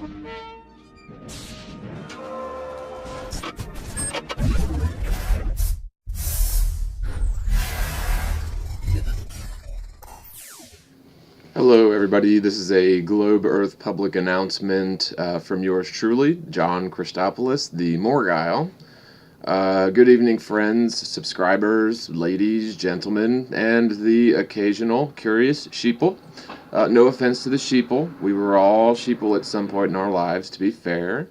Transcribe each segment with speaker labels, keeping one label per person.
Speaker 1: Hello, everybody. This is a Globe Earth public announcement from yours truly, John Christopoulos, the Morgile. Good evening, friends, subscribers, ladies, gentlemen, and the occasional curious sheeple. No offense to the sheeple. We were all sheeple at some point in our lives, to be fair.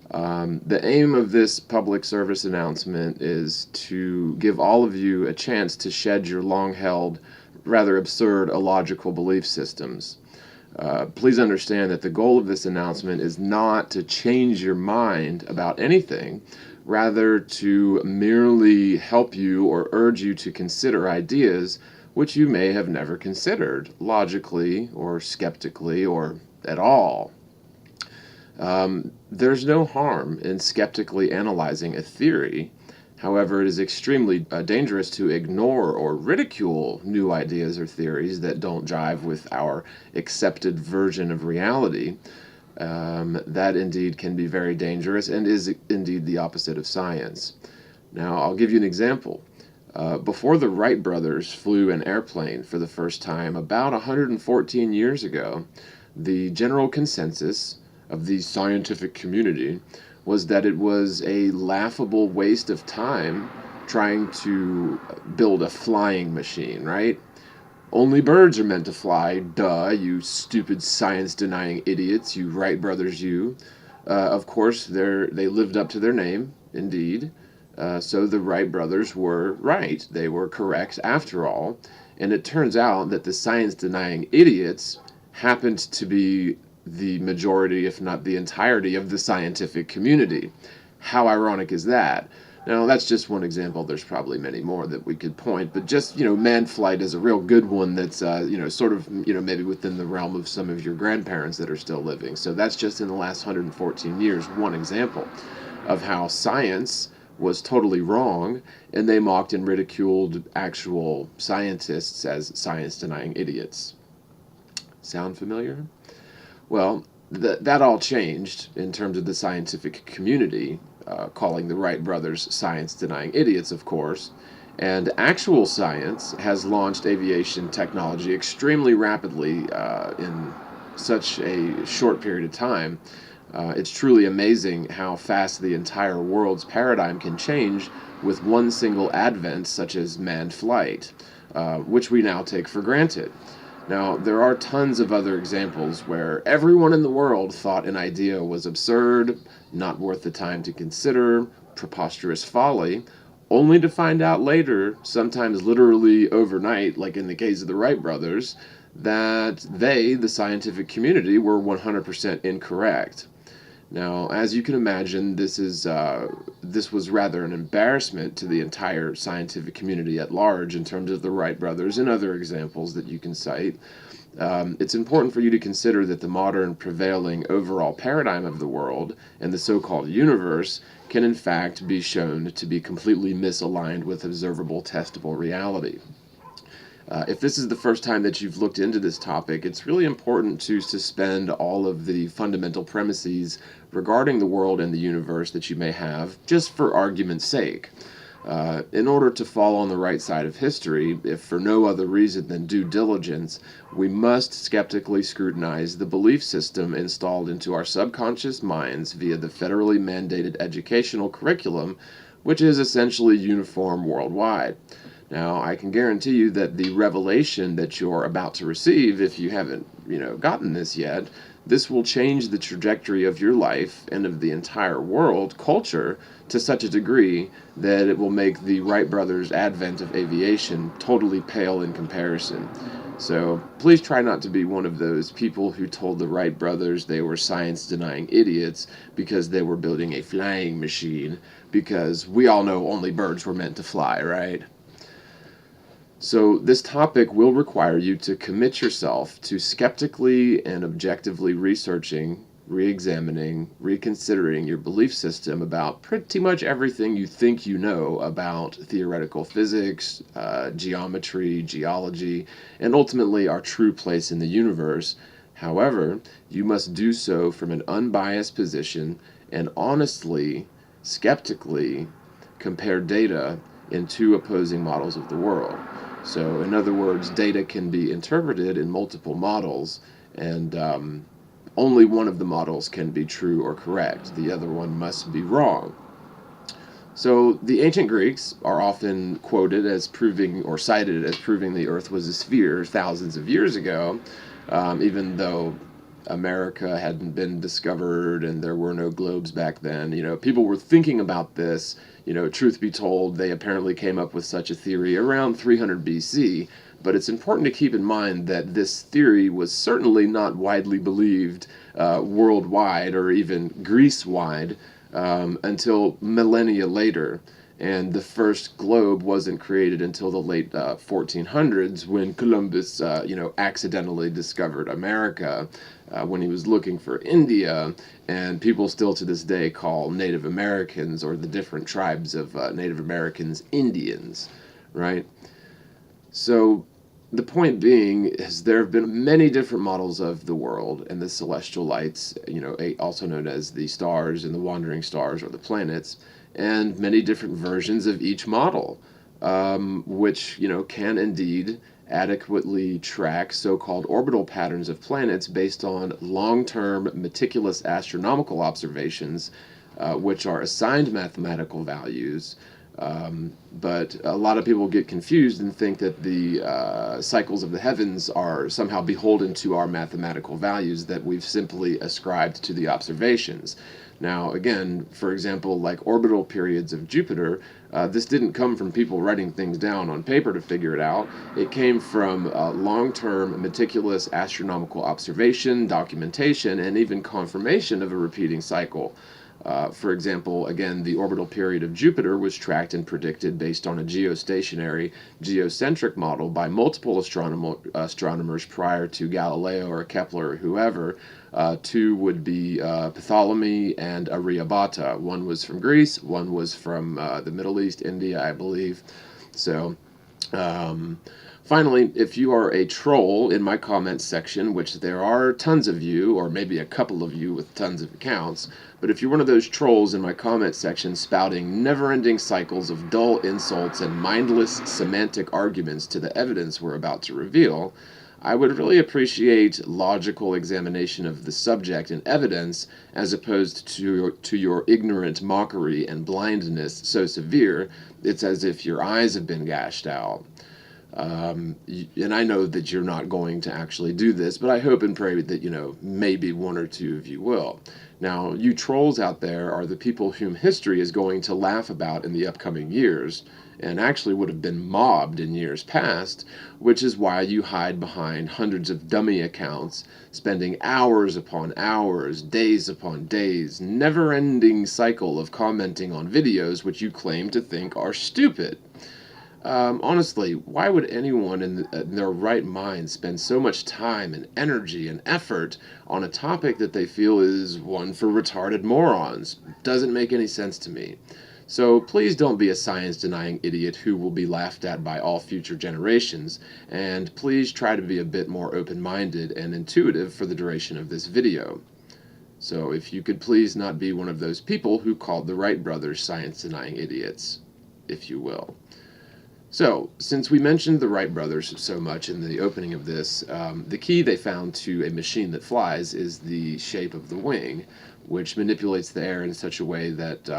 Speaker 1: The aim of this public service announcement is to give all of you a chance to shed your long-held, rather absurd, illogical belief systems. Please understand that the goal of this announcement is not to change your mind about anything, rather to merely help you or urge you to consider ideas which you may have never considered, logically or skeptically or at all. There's no harm in skeptically analyzing a theory. However, it is extremely dangerous to ignore or ridicule new ideas or theories that don't jive with our accepted version of reality. That indeed can be very dangerous and is indeed the opposite of science. Now, I'll give you an example. Before the Wright brothers flew an airplane for the first time about 114 years ago, the general consensus of the scientific community was that it was a laughable waste of time trying to build a flying machine, right? Only birds are meant to fly, duh, you stupid science-denying idiots, you Wright brothers, you. Of course, they lived up to their name, indeed. So the Wright brothers were right. They were correct after all. And it turns out that the science-denying idiots happened to be the majority, if not the entirety, of the scientific community. How ironic is that? Now, that's just one example. There's probably many more that we could point, but just, manned flight is a real good one that's, sort of, maybe within the realm of some of your grandparents that are still living. So that's just in the last 114 years, one example of how science was totally wrong, and they mocked and ridiculed actual scientists as science-denying idiots. Sound familiar? Well, that all changed in terms of the scientific community, calling the Wright brothers science-denying idiots, of course, and actual science has launched aviation technology extremely rapidly in such a short period of time. It's truly amazing how fast the entire world's paradigm can change with one single advent, such as manned flight, which we now take for granted. Now, there are tons of other examples where everyone in the world thought an idea was absurd, not worth the time to consider, preposterous folly, only to find out later, sometimes literally overnight, like in the case of the Wright brothers, that they, the scientific community, were 100% incorrect. Now, as you can imagine, this was rather an embarrassment to the entire scientific community at large in terms of the Wright brothers and other examples that you can cite. It's important for you to consider that the modern prevailing overall paradigm of the world and the so-called universe can in fact be shown to be completely misaligned with observable, testable reality. If this is the first time that you've looked into this topic, it's really important to suspend all of the fundamental premises regarding the world and the universe that you may have, just for argument's sake. In order to fall on the right side of history, if for no other reason than due diligence, we must skeptically scrutinize the belief system installed into our subconscious minds via the federally mandated educational curriculum, which is essentially uniform worldwide. Now, I can guarantee you that the revelation that you're about to receive, if you haven't, gotten this yet, this will change the trajectory of your life and of the entire world culture to such a degree that it will make the Wright brothers' advent of aviation totally pale in comparison. So please try not to be one of those people who told the Wright brothers they were science-denying idiots because they were building a flying machine, because we all know only birds were meant to fly, right? So this topic will require you to commit yourself to skeptically and objectively researching, re-examining, reconsidering your belief system about pretty much everything you think you know about theoretical physics, geometry, geology, and ultimately our true place in the universe. However, you must do so from an unbiased position and honestly, skeptically compare data in two opposing models of the world. So, in other words, data can be interpreted in multiple models, and only one of the models can be true or correct. The other one must be wrong. So the ancient Greeks are often quoted as proving or cited as proving the Earth was a sphere thousands of years ago, even though America hadn't been discovered and there were no globes back then. People were thinking about this. Truth be told, they apparently came up with such a theory around 300 BC. But it's important to keep in mind that this theory was certainly not widely believed worldwide or even Greece-wide until millennia later. And the first globe wasn't created until the late 1400s when Columbus, accidentally discovered America when he was looking for India. And people still to this day call Native Americans or the different tribes of Native Americans Indians, right? So the point being is there have been many different models of the world and the celestial lights, also known as the stars and the wandering stars or the planets, and many different versions of each model, which, can indeed adequately track so-called orbital patterns of planets based on long-term meticulous astronomical observations, which are assigned mathematical values. But a lot of people get confused and think that the cycles of the heavens are somehow beholden to our mathematical values that we've simply ascribed to the observations. Now, again, for example, like orbital periods of Jupiter, this didn't come from people writing things down on paper to figure it out. It came from long-term, meticulous astronomical observation, documentation, and even confirmation of a repeating cycle. For example, again, the orbital period of Jupiter was tracked and predicted based on a geostationary, geocentric model by multiple astronomers prior to Galileo or Kepler or whoever. Two would be Ptolemy and Aryabhata. One was from Greece, one was from the Middle East, India, I believe. So, finally, if you are a troll in my comments section, which there are tons of you, or maybe a couple of you with tons of accounts, but if you're one of those trolls in my comments section spouting never-ending cycles of dull insults and mindless semantic arguments to the evidence we're about to reveal, I would really appreciate logical examination of the subject and evidence as opposed to your ignorant mockery and blindness so severe it's as if your eyes have been gashed out. And I know that you're not going to actually do this, but I hope and pray that, maybe one or two of you will. Now, you trolls out there are the people whom history is going to laugh about in the upcoming years, and actually would have been mobbed in years past, which is why you hide behind hundreds of dummy accounts, spending hours upon hours, days upon days, never-ending cycle of commenting on videos which you claim to think are stupid. Honestly, why would anyone in their right mind spend so much time and energy and effort on a topic that they feel is one for retarded morons? Doesn't make any sense to me. So please don't be a science-denying idiot who will be laughed at by all future generations, and please try to be a bit more open-minded and intuitive for the duration of this video. So if you could please not be one of those people who called the Wright brothers science-denying idiots, if you will. So, since we mentioned the Wright brothers so much in the opening of this, the key they found to a machine that flies is the shape of the wing, which manipulates the air in such a way that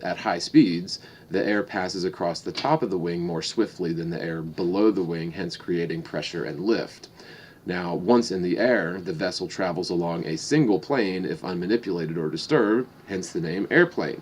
Speaker 1: at high speeds, the air passes across the top of the wing more swiftly than the air below the wing, hence creating pressure and lift. Now, once in the air, the vessel travels along a single plane if unmanipulated or disturbed, hence the name airplane.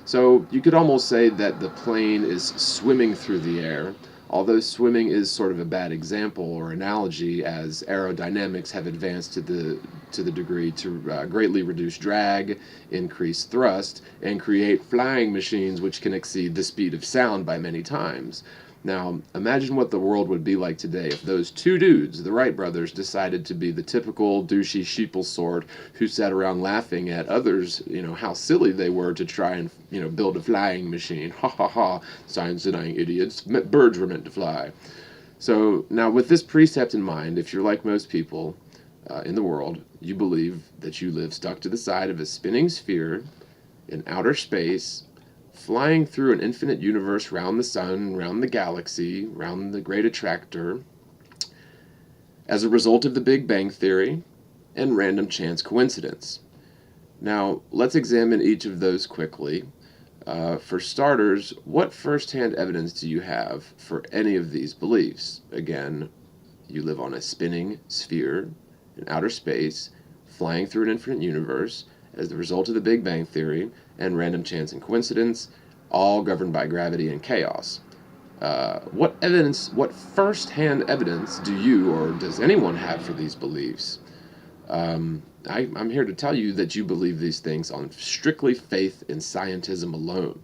Speaker 1: So you could almost say that the plane is swimming through the air, although swimming is sort of a bad example or analogy, as aerodynamics have advanced to the degree to greatly reduce drag, increase thrust, and create flying machines which can exceed the speed of sound by many times. Now, imagine what the world would be like today if those two dudes, the Wright brothers, decided to be the typical douchey sheeple sort who sat around laughing at others, how silly they were to try and, build a flying machine. Ha ha ha, science-denying idiots. Birds were meant to fly. So, now with this precept in mind, if you're like most people, in the world, you believe that you live stuck to the side of a spinning sphere in outer space, flying through an infinite universe round the sun, round the galaxy, round the great attractor, as a result of the Big Bang Theory and random chance coincidence. Now, let's examine each of those quickly. For starters, what first-hand evidence do you have for any of these beliefs? Again, you live on a spinning sphere in outer space, flying through an infinite universe as the result of the Big Bang Theory and random chance and coincidence, all governed by gravity and chaos. What first-hand evidence do you or does anyone have for these beliefs? I'm here to tell you that you believe these things on strictly faith in scientism alone.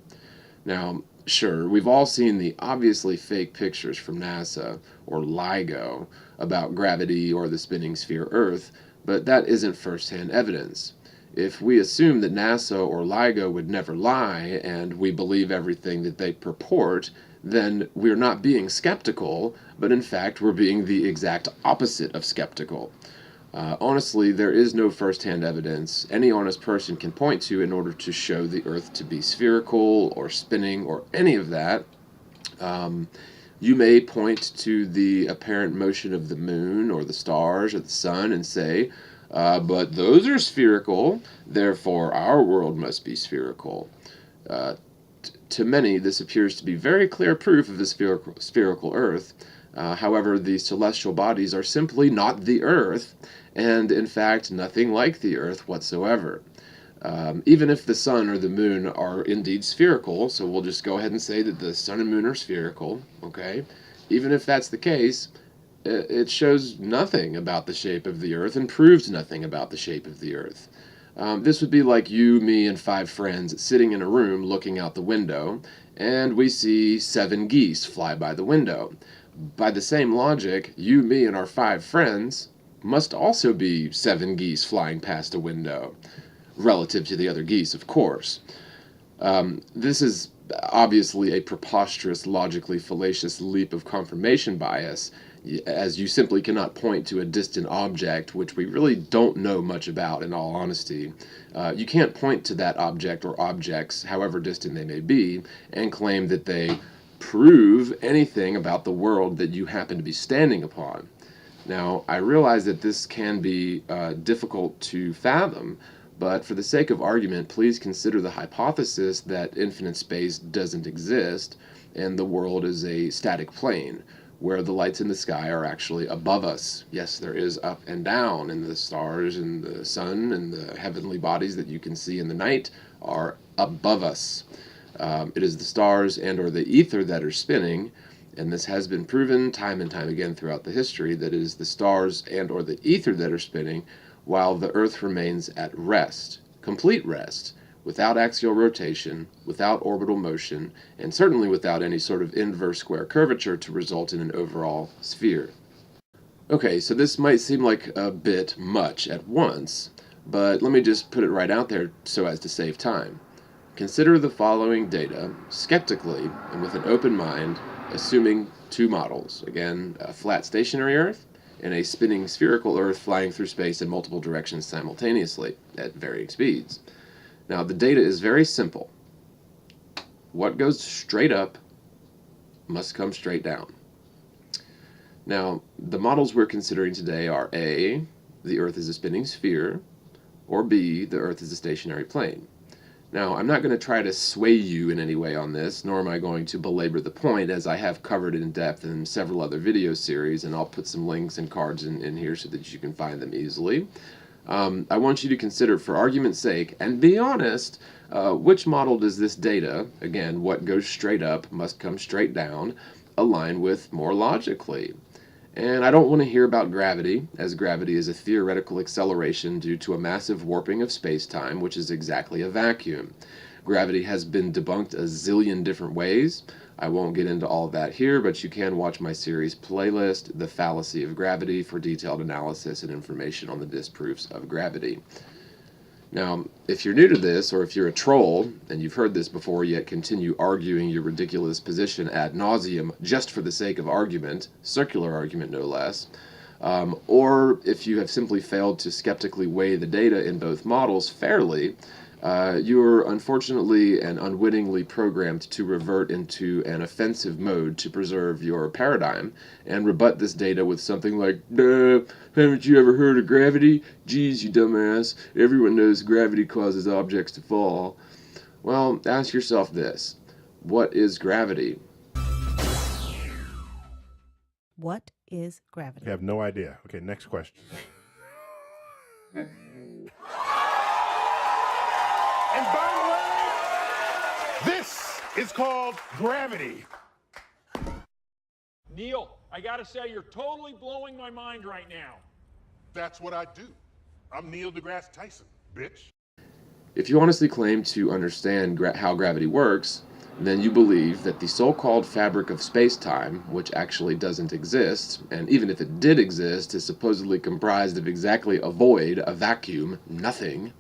Speaker 1: Now, sure, we've all seen the obviously fake pictures from NASA or LIGO about gravity or the spinning sphere Earth, but that isn't first-hand evidence. If we assume that NASA or LIGO would never lie and we believe everything that they purport, then we're not being skeptical, but in fact we're being the exact opposite of skeptical. Honestly, there is no first-hand evidence any honest person can point to in order to show the Earth to be spherical or spinning or any of that. You may point to the apparent motion of the moon or the stars or the sun and say, but those are spherical, therefore our world must be spherical. To many, this appears to be very clear proof of the spherical Earth. However, these celestial bodies are simply not the Earth, and in fact, nothing like the Earth whatsoever. Even if the sun or the moon are indeed spherical, so we'll just go ahead and say that the sun and moon are spherical, okay? Even if that's the case, it shows nothing about the shape of the Earth and proves nothing about the shape of the Earth. This would be like you, me, and 5 friends sitting in a room looking out the window, and we see 7 geese fly by the window. By the same logic, you, me, and our 5 friends must also be 7 geese flying past a window, relative to the other geese, of course. This is obviously a preposterous, logically fallacious leap of confirmation bias, as you simply cannot point to a distant object, which we really don't know much about, in all honesty. You can't point to that object or objects, however distant they may be, and claim that they prove anything about the world that you happen to be standing upon. Now, I realize that this can be difficult to fathom, but for the sake of argument, please consider the hypothesis that infinite space doesn't exist and the world is a static plane, where the lights in the sky are actually above us. Yes, there is up and down, and the stars and the sun and the heavenly bodies that you can see in the night are above us. It is the stars and or the ether that are spinning, and this has been proven time and time again throughout the history that it is the stars and or the ether that are spinning while the Earth remains at rest, complete rest, without axial rotation, without orbital motion, and certainly without any sort of inverse square curvature to result in an overall sphere. Okay, so this might seem like a bit much at once, but let me just put it right out there so as to save time. Consider the following data skeptically and with an open mind, assuming 2 models. Again, a flat stationary Earth and a spinning spherical Earth flying through space in multiple directions simultaneously at varying speeds. Now, the data is very simple. What goes straight up must come straight down. Now, the models we're considering today are A, the Earth is a spinning sphere, or B, the Earth is a stationary plane. Now, I'm not going to try to sway you in any way on this, nor am I going to belabor the point, as I have covered in depth in several other video series, and I'll put some links and cards in here so that you can find them easily. I want you to consider, for argument's sake, and be honest, which model does this data, again, what goes straight up must come straight down, align with more logically? And I don't want to hear about gravity, as gravity is a theoretical acceleration due to a massive warping of space-time, which is exactly a vacuum. Gravity has been debunked a zillion different ways. I won't get into all of that here, but you can watch my series playlist, The Fallacy of Gravity, for detailed analysis and information on the disproofs of gravity. Now, if you're new to this, or if you're a troll, and you've heard this before yet continue arguing your ridiculous position ad nauseum just for the sake of argument, circular argument no less, Or if you have simply failed to skeptically weigh the data in both models fairly, you're unfortunately and unwittingly programmed to revert into an offensive mode to preserve your paradigm and rebut this data with something like, duh, haven't you ever heard of gravity? Geez, you dumbass, everyone knows gravity causes objects to fall. Well, ask yourself this. What is gravity?
Speaker 2: What is gravity?
Speaker 3: I have no idea. Okay, next question. And by the way, this is called gravity.
Speaker 4: Neil, I gotta say, you're totally blowing my mind right now.
Speaker 3: That's what I do. I'm Neil deGrasse Tyson, bitch.
Speaker 1: If you honestly claim to understand how gravity works, then you believe that the so-called fabric of space-time, which actually doesn't exist, and even if it did exist, is supposedly comprised of exactly a void, a vacuum, nothing.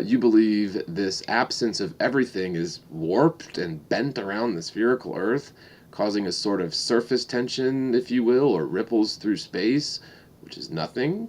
Speaker 1: You believe this absence of everything is warped and bent around the spherical Earth, causing a sort of surface tension, if you will, or ripples through space, which is nothing,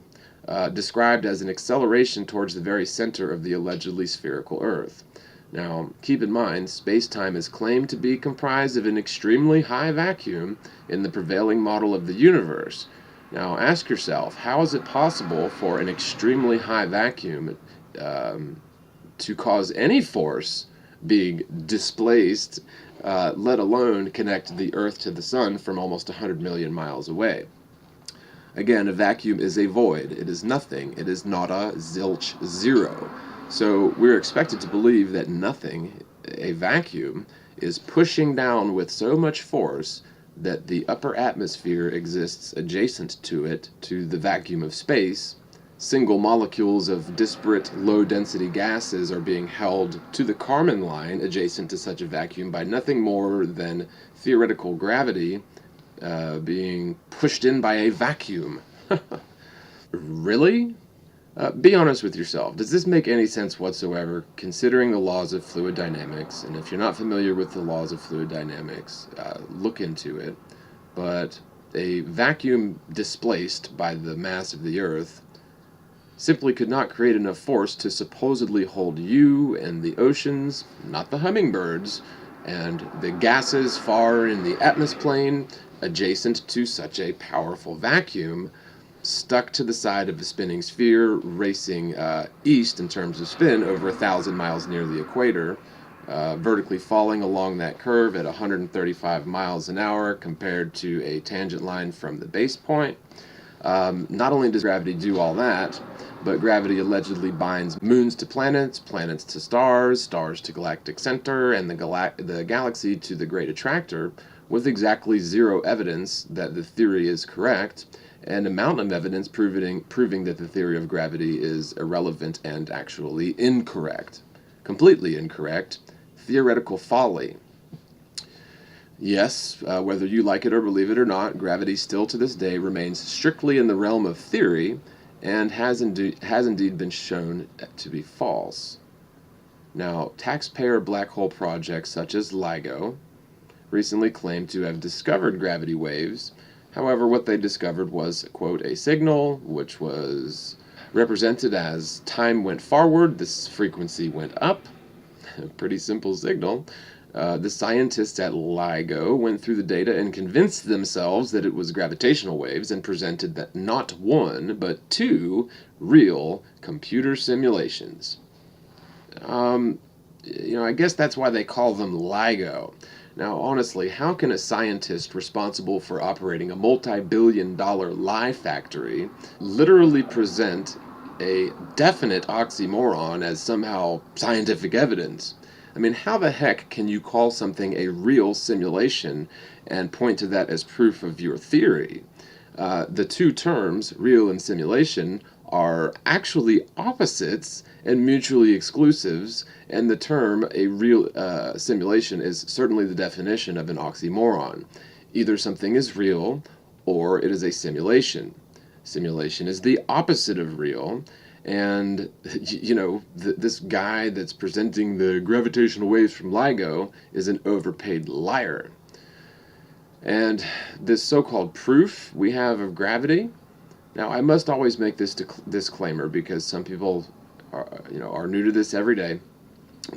Speaker 1: described as an acceleration towards the very center of the allegedly spherical Earth. Now, keep in mind, space-time is claimed to be comprised of an extremely high vacuum in the prevailing model of the universe. Now, ask yourself, how is it possible for an extremely high vacuum to cause any force being displaced, let alone connect the Earth to the Sun from almost 100 million miles away? Again, a vacuum is a void. It is nothing. It is nada, zilch, zero. So we're expected to believe that nothing, a vacuum, is pushing down with so much force that the upper atmosphere exists adjacent to it, to the vacuum of space. Single molecules of disparate low-density gases are being held to the Kármán line adjacent to such a vacuum by nothing more than theoretical gravity being pushed in by a vacuum. Really? Be honest with yourself. Does this make any sense whatsoever, considering the laws of fluid dynamics? And if you're not familiar with the laws of fluid dynamics, look into it. But a vacuum displaced by the mass of the Earth simply could not create enough force to supposedly hold you and the oceans, not the hummingbirds, and the gases far in the atmosphere adjacent to such a powerful vacuum, stuck to the side of a spinning sphere racing east in terms of spin over 1,000 miles near the equator, vertically falling along that curve at 135 miles an hour compared to a tangent line from the base point. Not only does gravity do all that, but gravity allegedly binds moons to planets, planets to stars, stars to galactic center, and the galaxy to the Great Attractor, with exactly zero evidence that the theory is correct, and a mountain of evidence proving that the theory of gravity is irrelevant and actually incorrect. Completely incorrect. Theoretical folly. Yes, whether you like it or believe it or not, gravity still to this day remains strictly in the realm of theory and has indeed been shown to be false. Now, taxpayer black hole projects such as LIGO recently claimed to have discovered gravity waves. However, what they discovered was, quote, a signal which was represented as time went forward, this frequency went up. A pretty simple signal. The scientists at LIGO went through the data and convinced themselves that it was gravitational waves and presented that not one, but two real computer simulations. I guess that's why they call them LIGO. Now, honestly, how can a scientist responsible for operating a multi-billion-dollar lie factory literally present a definite oxymoron as somehow scientific evidence? I mean, how the heck can you call something a real simulation and point to that as proof of your theory? The two terms, real and simulation, are actually opposites and mutually exclusives, and the term a real simulation is certainly the definition of an oxymoron. Either something is real or it is a simulation. Simulation is the opposite of real, and this guy that's presenting the gravitational waves from LIGO is an overpaid liar. And this so-called proof we have of gravity, Now, I must always make this disclaimer because some people are new to this every day,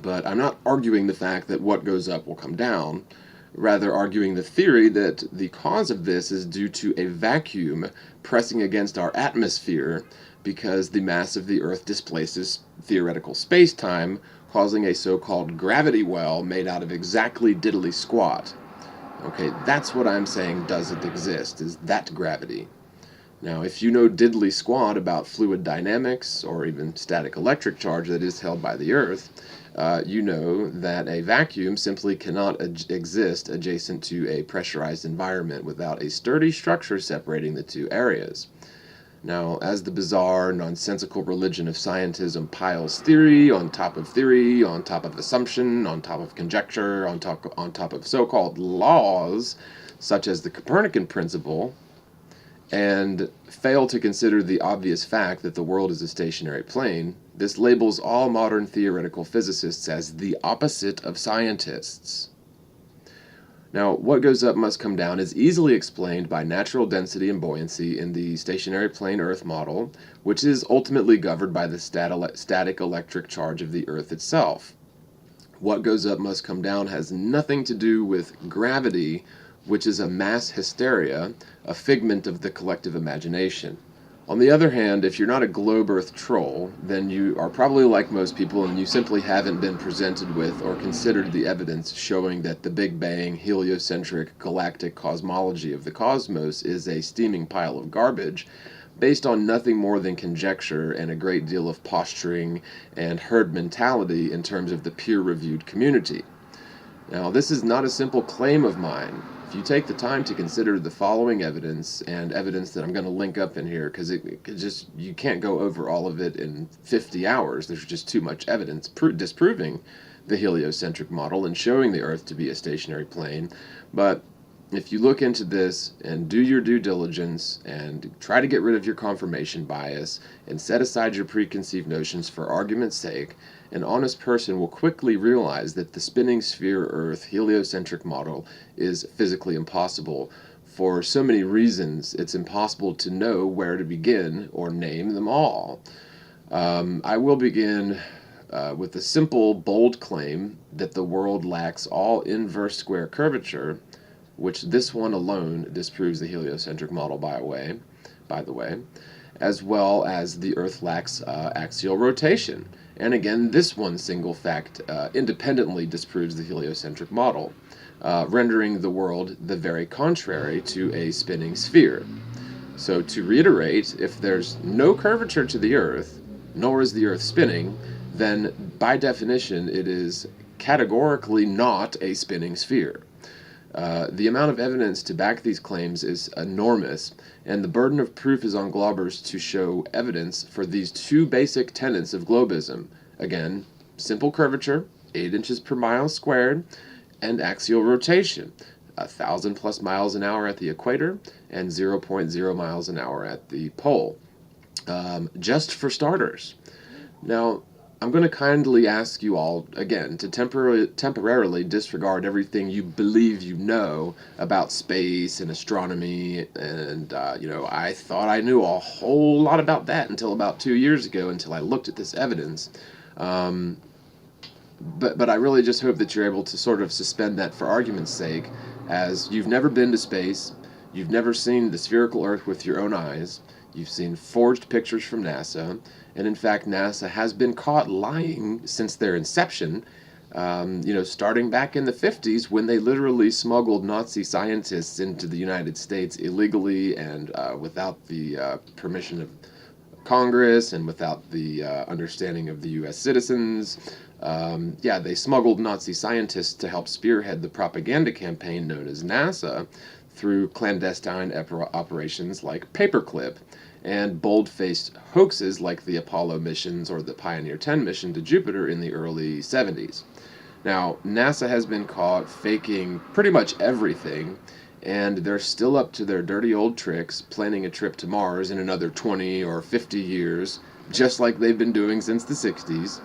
Speaker 1: but I'm not arguing the fact that what goes up will come down, rather arguing the theory that the cause of this is due to a vacuum pressing against our atmosphere because the mass of the Earth displaces theoretical space-time, causing a so-called gravity well made out of exactly diddly squat. Okay, that's what I'm saying doesn't exist, is that gravity. Now, if you know diddly squat about fluid dynamics or even static electric charge that is held by the Earth, you know that a vacuum simply cannot exist adjacent to a pressurized environment without a sturdy structure separating the two areas. Now, as the bizarre, nonsensical religion of scientism piles theory on top of theory, on top of assumption, on top of conjecture, on top of so-called laws, such as the Copernican principle, and fail to consider the obvious fact that the world is a stationary plane, this labels all modern theoretical physicists as the opposite of scientists. Now, what goes up must come down is easily explained by natural density and buoyancy in the stationary plane Earth model, which is ultimately governed by the static electric charge of the Earth itself. What goes up must come down has nothing to do with gravity, which is a mass hysteria, a figment of the collective imagination. On the other hand, if you're not a globe Earth troll, then you are probably like most people and you simply haven't been presented with or considered the evidence showing that the Big Bang, heliocentric, galactic cosmology of the cosmos is a steaming pile of garbage based on nothing more than conjecture and a great deal of posturing and herd mentality in terms of the peer-reviewed community. Now, this is not a simple claim of mine. If you take the time to consider the following evidence, and evidence that I'm going to link up in here, because you can't go over all of it in 50 hours. There's just too much evidence disproving the heliocentric model and showing the Earth to be a stationary plane. But if you look into this and do your due diligence and try to get rid of your confirmation bias and set aside your preconceived notions for argument's sake, an honest person will quickly realize that the spinning sphere Earth heliocentric model is physically impossible. For so many reasons, it's impossible to know where to begin or name them all. I will begin with the simple, bold claim that the world lacks all inverse square curvature, which this one alone disproves the heliocentric model by the way, as well as the Earth lacks axial rotation. And again, this one single fact independently disproves the heliocentric model, rendering the world the very contrary to a spinning sphere. So to reiterate, if there's no curvature to the Earth, nor is the Earth spinning, then by definition it is categorically not a spinning sphere. The amount of evidence to back these claims is enormous, and the burden of proof is on globbers to show evidence for these two basic tenets of globism. Again, simple curvature, 8 inches per mile squared, and axial rotation, 1,000 plus miles an hour at the equator and 0.0 miles an hour at the pole, just for starters. Now, I'm going to kindly ask you all, again, to temporarily disregard everything you believe you know about space and astronomy, and, I thought I knew a whole lot about that until about 2 years ago, until I looked at this evidence. But I really just hope that you're able to sort of suspend that for argument's sake, as you've never been to space, you've never seen the spherical Earth with your own eyes, you've seen forged pictures from NASA, and in fact NASA has been caught lying since their inception, starting back in the 50s when they literally smuggled Nazi scientists into the United States illegally and without the permission of Congress and without the understanding of the U.S. citizens. They smuggled Nazi scientists to help spearhead the propaganda campaign known as NASA through clandestine operations like Paperclip and bold-faced hoaxes like the Apollo missions or the Pioneer 10 mission to Jupiter in the early 70s. Now, NASA has been caught faking pretty much everything, and they're still up to their dirty old tricks, planning a trip to Mars in another 20 or 50 years, just like they've been doing since the 60s,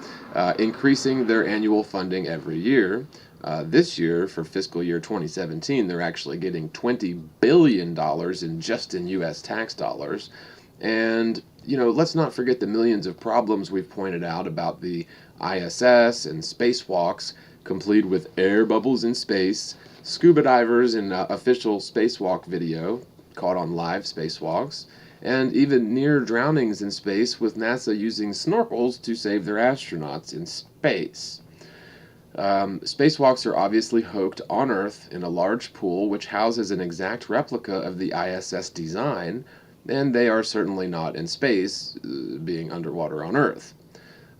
Speaker 1: increasing their annual funding every year. This year, for fiscal year 2017, they're actually getting $20 billion in U.S. tax dollars. And, let's not forget the millions of problems we've pointed out about the ISS and spacewalks, complete with air bubbles in space, scuba divers in official spacewalk video caught on live spacewalks, and even near drownings in space with NASA using snorkels to save their astronauts in space. Spacewalks are obviously hooked on Earth in a large pool which houses an exact replica of the ISS design, and they are certainly not in space, being underwater on Earth.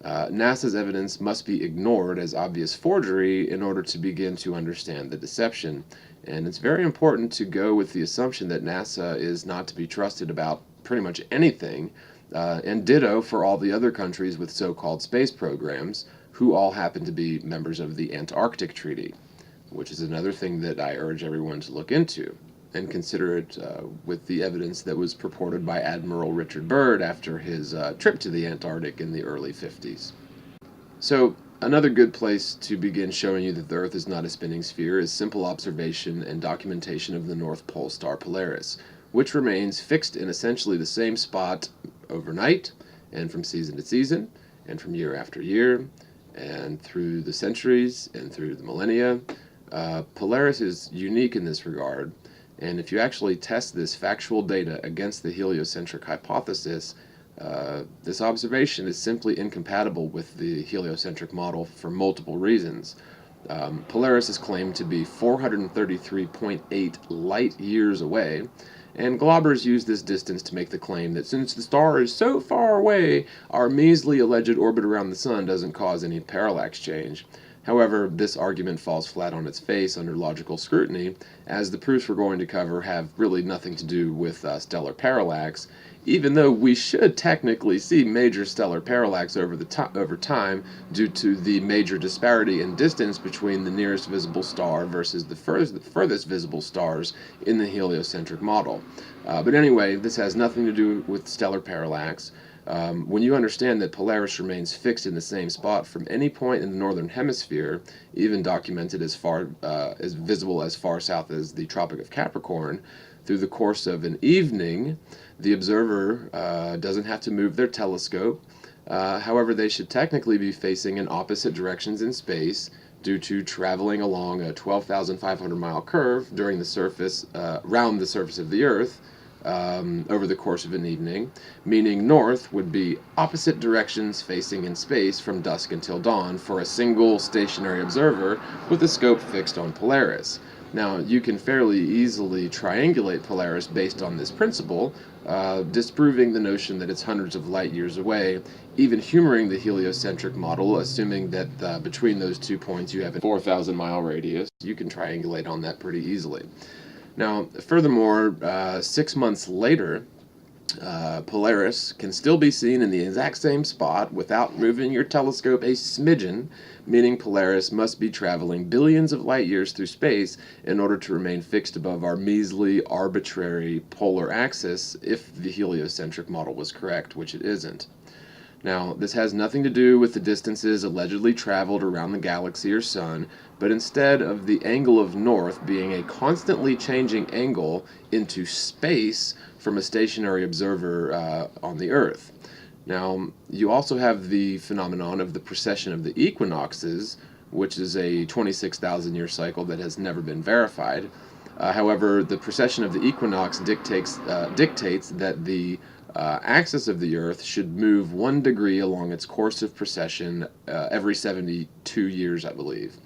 Speaker 1: NASA's evidence must be ignored as obvious forgery in order to begin to understand the deception, and it's very important to go with the assumption that NASA is not to be trusted about pretty much anything, and ditto for all the other countries with so-called space programs, who all happen to be members of the Antarctic Treaty, which is another thing that I urge everyone to look into and consider it with the evidence that was purported by Admiral Richard Byrd after his trip to the Antarctic in the early 50s. So, another good place to begin showing you that the Earth is not a spinning sphere is simple observation and documentation of the North Pole star Polaris, which remains fixed in essentially the same spot overnight, and from season to season, and from year after year, and through the centuries, and through the millennia. Polaris is unique in this regard, and if you actually test this factual data against the heliocentric hypothesis, this observation is simply incompatible with the heliocentric model for multiple reasons. Polaris is claimed to be 433.8 light years away, and globbers use this distance to make the claim that since the star is so far away, our measly alleged orbit around the sun doesn't cause any parallax change. However, this argument falls flat on its face under logical scrutiny, as the proofs we're going to cover have really nothing to do with stellar parallax, even though we should technically see major stellar parallax over time due to the major disparity in distance between the nearest visible star versus the furthest visible stars in the heliocentric model. But anyway, this has nothing to do with stellar parallax. When you understand that Polaris remains fixed in the same spot from any point in the northern hemisphere, even documented as visible as far south as the Tropic of Capricorn, through the course of an evening, the observer doesn't have to move their telescope. However, they should technically be facing in opposite directions in space due to traveling along a 12,500 mile curve during the surface, round the surface of the Earth, over the course of an evening, meaning north would be opposite directions facing in space from dusk until dawn for a single stationary observer with a scope fixed on Polaris. Now, you can fairly easily triangulate Polaris based on this principle, disproving the notion that it's hundreds of light years away, even humoring the heliocentric model, assuming that between those 2 points you have a 4,000 mile radius. You can triangulate on that pretty easily. Now, furthermore, 6 months later, Polaris can still be seen in the exact same spot without moving your telescope a smidgen, meaning Polaris must be traveling billions of light years through space in order to remain fixed above our measly, arbitrary polar axis if the heliocentric model was correct, which it isn't. Now, this has nothing to do with the distances allegedly traveled around the galaxy or sun, but instead of the angle of north being a constantly changing angle into space from a stationary observer on the Earth. Now, you also have the phenomenon of the precession of the equinoxes, which is a 26,000 year cycle that has never been verified. However, the precession of the equinox dictates that the axis of the Earth should move 1 degree along its course of precession every 72 years, I believe.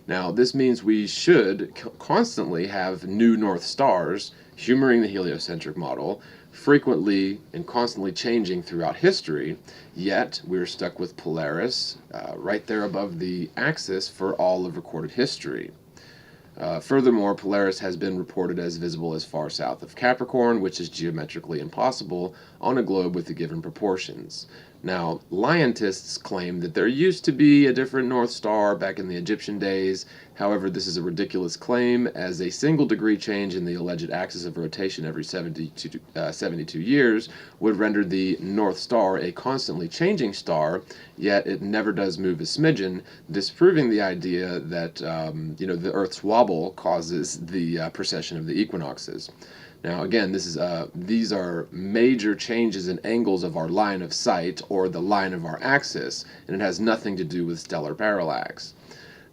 Speaker 1: Now, this means we should constantly have new North Stars, humoring the heliocentric model, frequently and constantly changing throughout history, yet we're stuck with Polaris right there above the axis for all of recorded history. Furthermore, Polaris has been reported as visible as far south of Capricorn, which is geometrically impossible on a globe with the given proportions. Now, scientists claim that there used to be a different North Star back in the Egyptian days. However, this is a ridiculous claim, as a single degree change in the alleged axis of rotation every 72 years would render the North Star a constantly changing star, yet it never does move a smidgen, disproving the idea that the Earth's wobble causes the precession of the equinoxes. Now, again, these are major changes in angles of our line of sight or the line of our axis, and it has nothing to do with stellar parallax.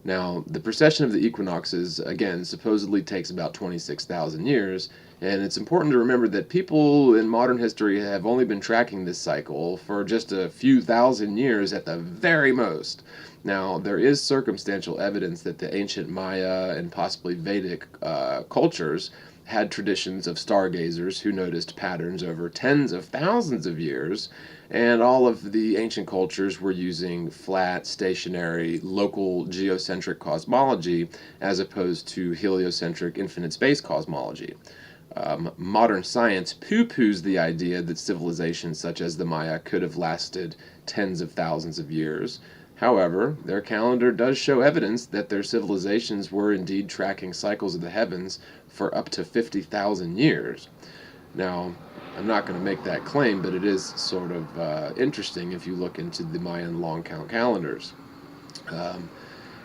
Speaker 1: Now, the precession of the equinoxes, again, supposedly takes about 26,000 years, and it's important to remember that people in modern history have only been tracking this cycle for just a few thousand years at the very most. Now, there is circumstantial evidence that the ancient Maya and possibly Vedic cultures had traditions of stargazers who noticed patterns over tens of thousands of years, and all of the ancient cultures were using flat, stationary, local geocentric cosmology as opposed to heliocentric infinite space cosmology. Modern science poo-poos the idea that civilizations such as the Maya could have lasted tens of thousands of years. However, their calendar does show evidence that their civilizations were indeed tracking cycles of the heavens for up to 50,000 years. Now, I'm not going to make that claim, but it is sort of interesting if you look into the Mayan long count calendars. Um,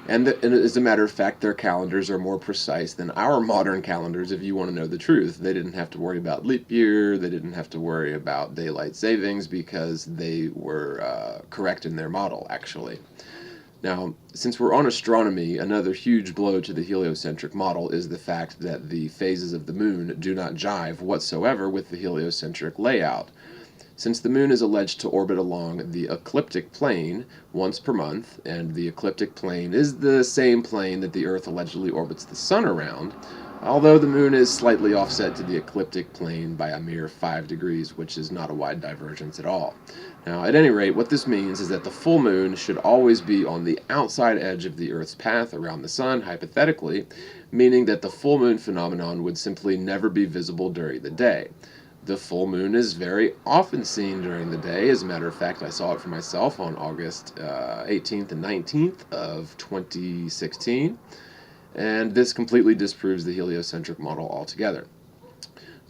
Speaker 1: and as a matter of fact, their calendars are more precise than our modern calendars, if you want to know the truth. They didn't have to worry about leap year, they didn't have to worry about daylight savings because they were correct in their model, actually. Now, since we're on astronomy, another huge blow to the heliocentric model is the fact that the phases of the moon do not jive whatsoever with the heliocentric layout. Since the moon is alleged to orbit along the ecliptic plane once per month, and the ecliptic plane is the same plane that the Earth allegedly orbits the sun around, although the moon is slightly offset to the ecliptic plane by a mere 5 degrees, which is not a wide divergence at all. Now, at any rate, what this means is that the full moon should always be on the outside edge of the Earth's path around the sun, hypothetically, meaning that the full moon phenomenon would simply never be visible during the day. The full moon is very often seen during the day. As a matter of fact, I saw it for myself on August 18th and 19th of 2016, and this completely disproves the heliocentric model altogether.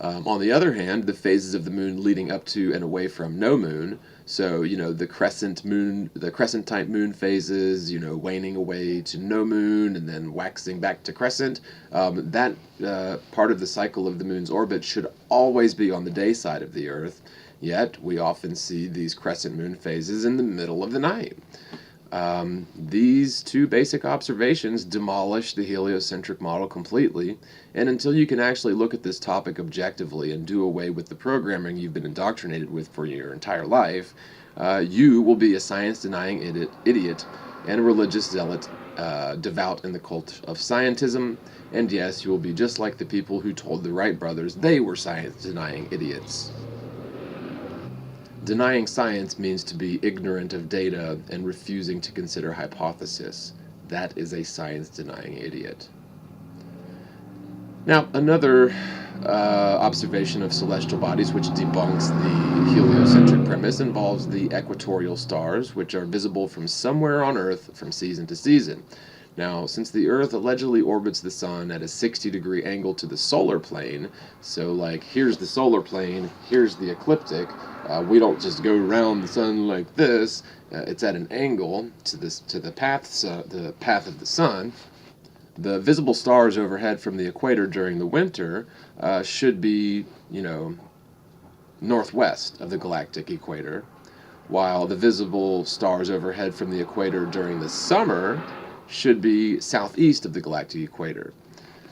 Speaker 1: On the other hand, the phases of the moon leading up to and away from no moon, so the crescent moon, the crescent type moon phases, waning away to no moon and then waxing back to crescent, that part of the cycle of the moon's orbit should always be on the day side of the Earth. Yet we often see these crescent moon phases in the middle of the night. These two basic observations demolish the heliocentric model completely, and until you can actually look at this topic objectively and do away with the programming you've been indoctrinated with for your entire life, you will be a science-denying idiot and a religious zealot, devout in the cult of scientism, and yes, you will be just like the people who told the Wright brothers they were science-denying idiots. Denying science means to be ignorant of data and refusing to consider hypothesis. That is a science-denying idiot. Now, another observation of celestial bodies which debunks the heliocentric premise involves the equatorial stars, which are visible from somewhere on Earth from season to season. Now, since the Earth allegedly orbits the Sun at a 60-degree angle to the solar plane, so here's the solar plane, here's the ecliptic, we don't just go around the Sun like this, it's at an angle to the path of the Sun. The visible stars overhead from the equator during the winter should be, northwest of the galactic equator, while the visible stars overhead from the equator during the summer should be southeast of the galactic equator.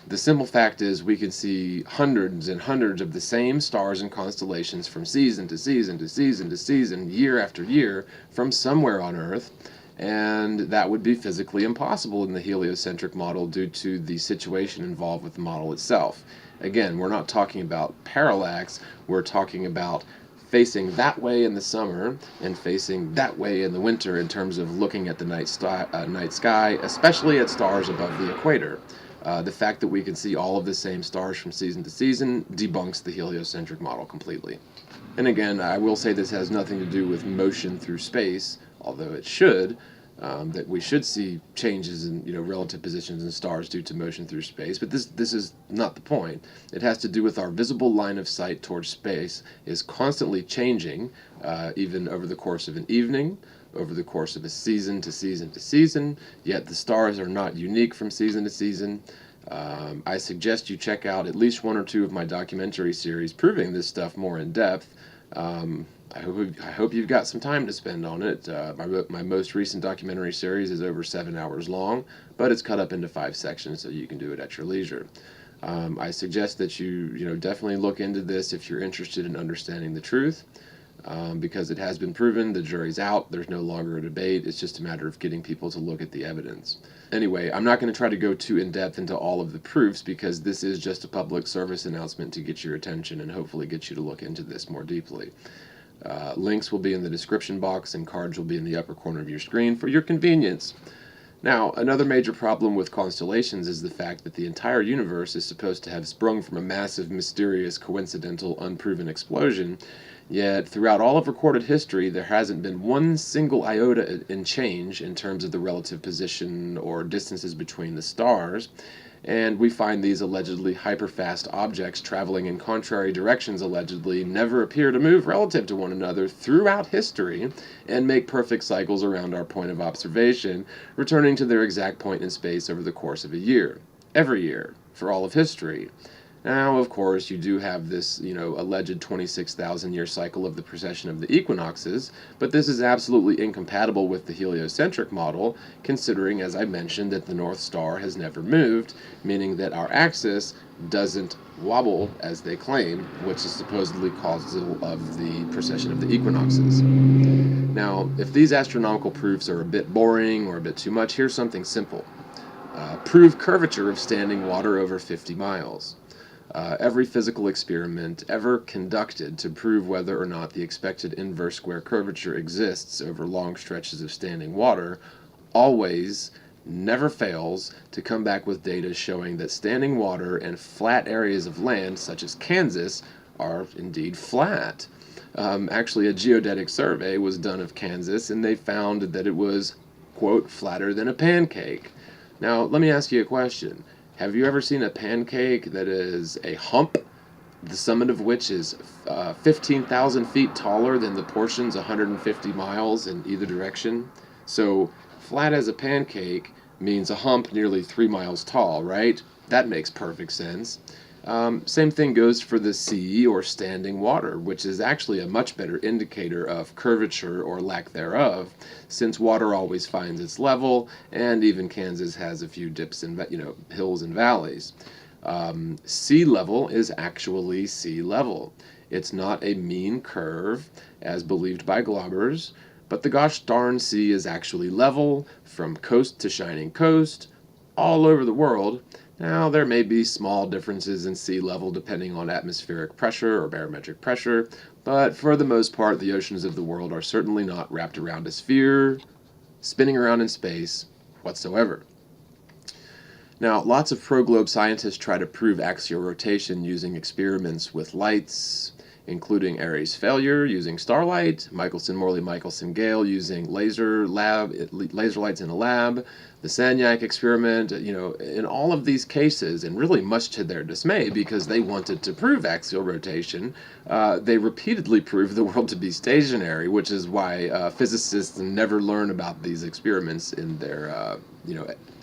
Speaker 1: The simple fact is we can see hundreds and hundreds of the same stars and constellations from season to season to season to season, year after year, from somewhere on Earth, and that would be physically impossible in the heliocentric model due to the situation involved with the model itself. Again, we're not talking about parallax, we're talking about facing that way in the summer and facing that way in the winter in terms of looking at the night sky, especially at stars above the equator. The fact that we can see all of the same stars from season to season debunks the heliocentric model completely. And again, I will say this has nothing to do with motion through space, although it should, that we should see changes in relative positions in stars due to motion through space, but this is not the point. It has to do with our visible line of sight towards space is constantly changing, even over the course of an evening, over the course of a season to season to season, yet the stars are not unique from season to season. I suggest you check out at least one or two of my documentary series proving this stuff more in depth. I hope you've got some time to spend on it. My most recent documentary series is over 7 hours long, but it's cut up into 5 sections so you can do it at your leisure. I suggest that you definitely look into this if you're interested in understanding the truth, because it has been proven, the jury's out, there's no longer a debate, it's just a matter of getting people to look at the evidence. Anyway, I'm not going to try to go too in-depth into all of the proofs because this is just a public service announcement to get your attention and hopefully get you to look into this more deeply. Links will be in the description box and cards will be in the upper corner of your screen for your convenience. Now, another major problem with constellations is the fact that the entire universe is supposed to have sprung from a massive, mysterious, coincidental, unproven explosion, yet throughout all of recorded history there hasn't been one single iota in change in terms of the relative position or distances between the stars, and we find these allegedly hyperfast objects traveling in contrary directions allegedly never appear to move relative to one another throughout history and make perfect cycles around our point of observation, returning to their exact point in space over the course of a year. Every year, for all of history. Now, of course, you do have this, alleged 26,000-year cycle of the precession of the equinoxes, but this is absolutely incompatible with the heliocentric model, considering, as I mentioned, that the North Star has never moved, meaning that our axis doesn't wobble, as they claim, which is supposedly causal of the precession of the equinoxes. Now, if these astronomical proofs are a bit boring or a bit too much, here's something simple. Prove curvature of standing water over 50 miles. Every physical experiment ever conducted to prove whether or not the expected inverse square curvature exists over long stretches of standing water always, never fails to come back with data showing that standing water and flat areas of land, such as Kansas, are indeed flat. Actually, a geodetic survey was done of Kansas, and they found that it was, quote, flatter than a pancake. Now, let me ask you a question. Have you ever seen a pancake that is a hump, the summit of which is 15,000 feet taller than the portions 150 miles in either direction? So, flat as a pancake means a hump nearly 3 miles tall, right? That makes perfect sense. Same thing goes for the sea or standing water, which is actually a much better indicator of curvature or lack thereof, since water always finds its level, and even Kansas has a few dips and hills and valleys. Sea level is actually sea level. It's not a mean curve, as believed by globbers, but the gosh darn sea is actually level, from coast to shining coast, all over the world. Now, there may be small differences in sea level depending on atmospheric pressure or barometric pressure, but for the most part, the oceans of the world are certainly not wrapped around a sphere, spinning around in space whatsoever. Now, lots of pro-globe scientists try to prove axial rotation using experiments with lights, including Airy's failure using starlight, Michelson-Morley-Michelson-Gale using laser lights in a lab, the Sagnac experiment, in all of these cases, and really much to their dismay because they wanted to prove axial rotation, they repeatedly proved the world to be stationary, which is why physicists never learn about these experiments in their,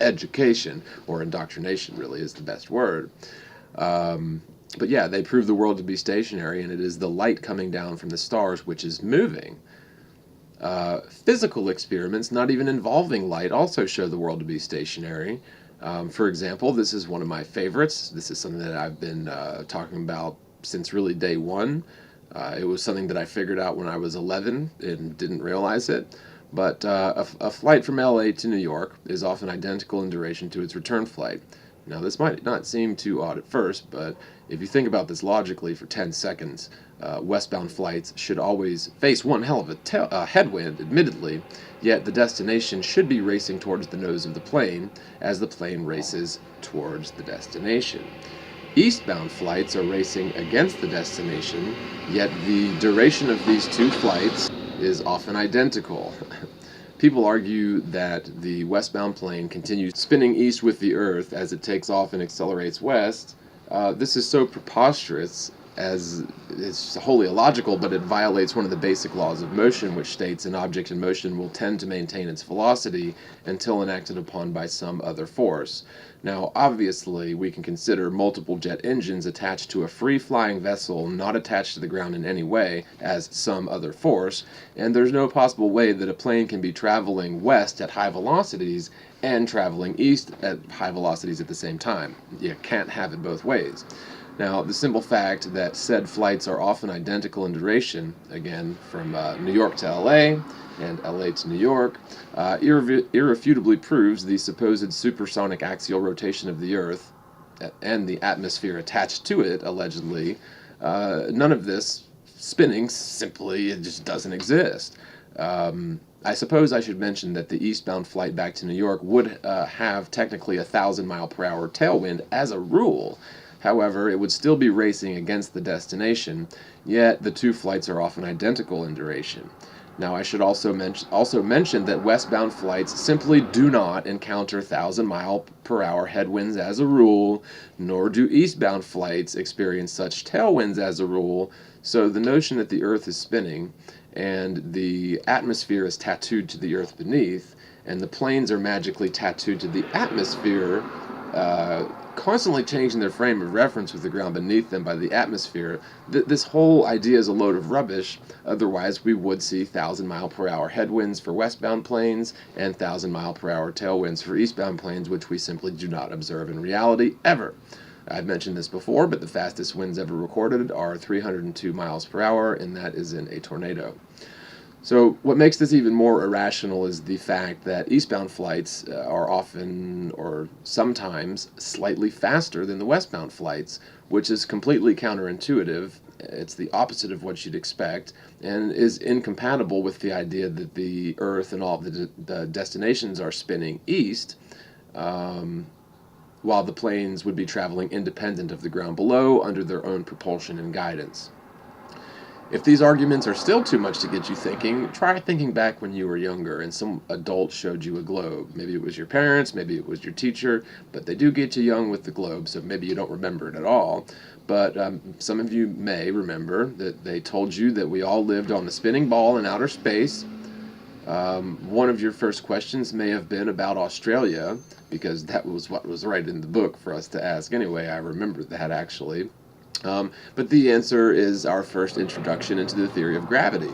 Speaker 1: education, or indoctrination really is the best word. But yeah, they prove the world to be stationary, and it is the light coming down from the stars which is moving. Physical experiments, not even involving light, also show the world to be stationary. For example, this is one of my favorites. This is something that I've been talking about since really day one. It was something that I figured out when I was 11 and didn't realize it. But a flight from LA to New York is often identical in duration to its return flight. Now, this might not seem too odd at first, but if you think about this logically for 10 seconds, westbound flights should always face one hell of a headwind, admittedly, yet the destination should be racing towards the nose of the plane as the plane races towards the destination. Eastbound flights are racing against the destination, yet the duration of these two flights is often identical. People argue that the westbound plane continues spinning east with the Earth as it takes off and accelerates west. This is so preposterous as it's wholly illogical, but it violates one of the basic laws of motion, which states an object in motion will tend to maintain its velocity until enacted upon by some other force. Now, obviously, we can consider multiple jet engines attached to a free-flying vessel not attached to the ground in any way as some other force, and there's no possible way that a plane can be traveling west at high velocities and traveling east at high velocities at the same time. You can't have it both ways. Now, the simple fact that said flights are often identical in duration, again, from New York to LA and LA to New York, irrefutably proves the supposed supersonic axial rotation of the Earth and the atmosphere attached to it, allegedly. None of this spinning simply it just doesn't exist. I suppose I should mention that the eastbound flight back to New York would have technically 1,000-mile-per-hour tailwind as a rule. However, it would still be racing against the destination, yet the two flights are often identical in duration. Now, I should also mention that westbound flights simply do not encounter 1,000-mile-per-hour headwinds as a rule, nor do eastbound flights experience such tailwinds as a rule, so the notion that the Earth is spinning and the atmosphere is tattooed to the Earth beneath, and the planes are magically tattooed to the atmosphere, constantly changing their frame of reference with the ground beneath them by the atmosphere, this whole idea is a load of rubbish. Otherwise, we would see 1,000-mile-per-hour headwinds for westbound planes and 1,000-mile-per-hour tailwinds for eastbound planes, which we simply do not observe in reality ever. I've mentioned this before, but the fastest winds ever recorded are 302 miles per hour, and that is in a tornado. So what makes this even more irrational is the fact that eastbound flights are often or sometimes slightly faster than the westbound flights, which is completely counterintuitive. It's the opposite of what you'd expect and is incompatible with the idea that the Earth and all the destinations are spinning east, while the planes would be traveling independent of the ground below under their own propulsion and guidance. If these arguments are still too much to get you thinking, try thinking back when you were younger and some adult showed you a globe. Maybe it was your parents, maybe it was your teacher, but they do get you young with the globe, so maybe you don't remember it at all. But some of you may remember that they told you that we all lived on a spinning ball in outer space. One of your first questions may have been about Australia, because that was what was right in the book for us to ask anyway. I remember that actually. But the answer is our first introduction into the theory of gravity.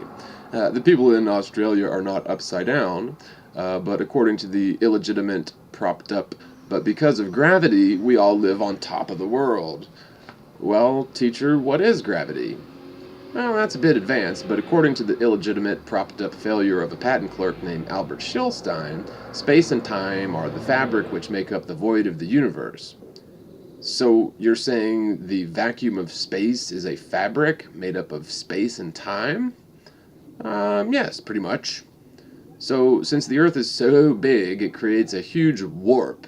Speaker 1: The people in Australia are not upside down, but according to the illegitimate propped up, but because of gravity, we all live on top of the world. Well, teacher, what is gravity? Well, that's a bit advanced, but according to the illegitimate propped up failure of a patent clerk named Albert Schilstein, space and time are the fabric which make up the void of the universe. So you're saying the vacuum of space is a fabric made up of space and time? Yes, pretty much. So since the Earth is so big, it creates a huge warp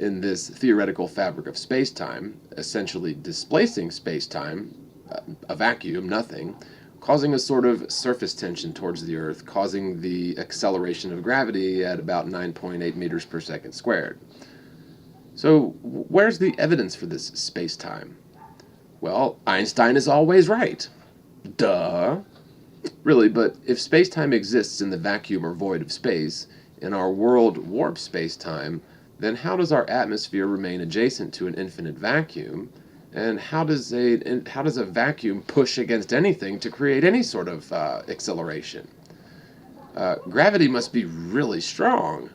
Speaker 1: in this theoretical fabric of space-time, essentially displacing space-time, a vacuum, nothing, causing a sort of surface tension towards the Earth, causing the acceleration of gravity at about 9.8 meters per second squared. So, where's the evidence for this space-time? Well, Einstein is always right. Duh. Really, but if space-time exists in the vacuum or void of space, and our world warps space-time, then how does our atmosphere remain adjacent to an infinite vacuum? And how does a vacuum push against anything to create any sort of acceleration? Gravity must be really strong.